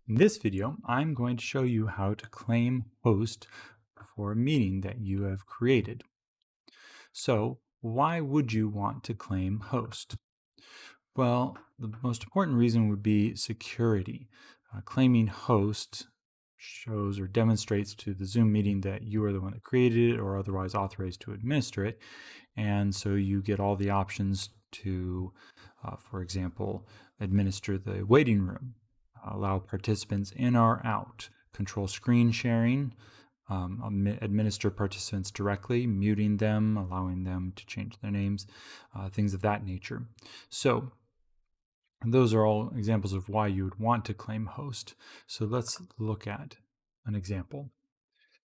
In this video, I'm going to show you how to claim host for a meeting that you have created. So, why would you want to claim host? Well, the most important reason would be security. Claiming host shows or demonstrates to the Zoom meeting that you are the one that created it or otherwise authorized to administer it. And so you get all the options to, for example, administer the waiting room, allow participants in or out, control screen sharing, administer participants directly, muting them, allowing them to change their names, things of that nature. So those are all examples of why you would want to claim host. So let's look at an example.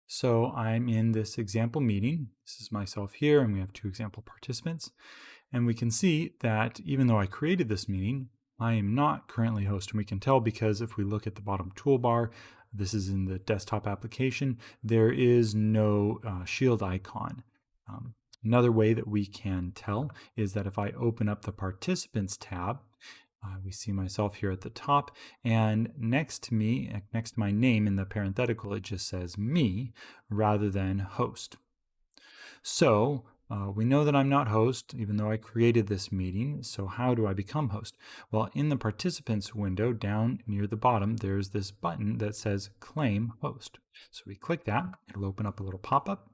So I'm in this example meeting. This is myself here, and we have two example participants. And we can see that even though I created this meeting, I am not currently host. And we can tell because if we look at the bottom toolbar, this is in the desktop application, there is no shield icon. Another way that we can tell is that if I open up the Participants tab, we see myself here at the top, and next to me, next to my name in the parenthetical, it just says me rather than host. So we know that I'm not host, even though I created this meeting. So how do I become host? Well, in the participants window down near the bottom, there's this button that says claim host. So we click that, it'll open up a little pop-up.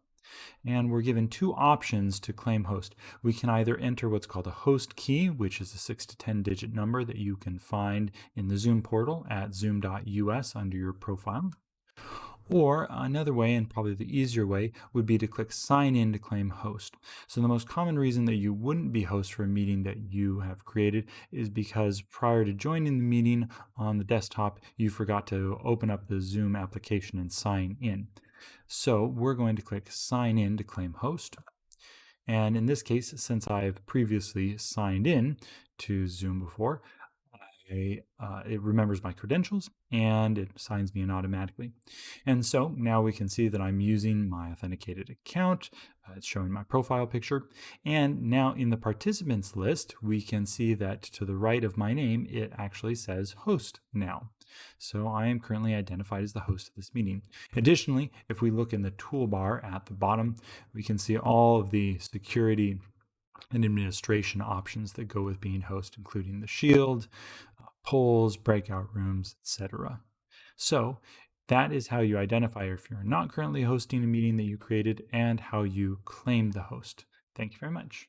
And we're given two options to claim host. We can either enter what's called a host key, which is a 6 to 10 digit number that you can find in the Zoom portal at zoom.us under your profile. Or another way, and probably the easier way, would be to click sign in to claim host. So the most common reason that you wouldn't be host for a meeting that you have created is because prior to joining the meeting on the desktop, you forgot to open up the Zoom application and sign in. So we're going to click sign in to claim host. And in this case, since I've previously signed in to Zoom before, it remembers my credentials and it signs me in automatically. And so now we can see that I'm using my authenticated account. It's showing my profile picture. And now in the participants list, we can see that to the right of my name, it actually says host now. So I am currently identified as the host of this meeting. Additionally, if we look in the toolbar at the bottom, we can see all of the security and administration options that go with being host, including the shield, polls, breakout rooms, etc. So that is how you identify if you're not currently hosting a meeting that you created and how you claim the host. Thank you very much.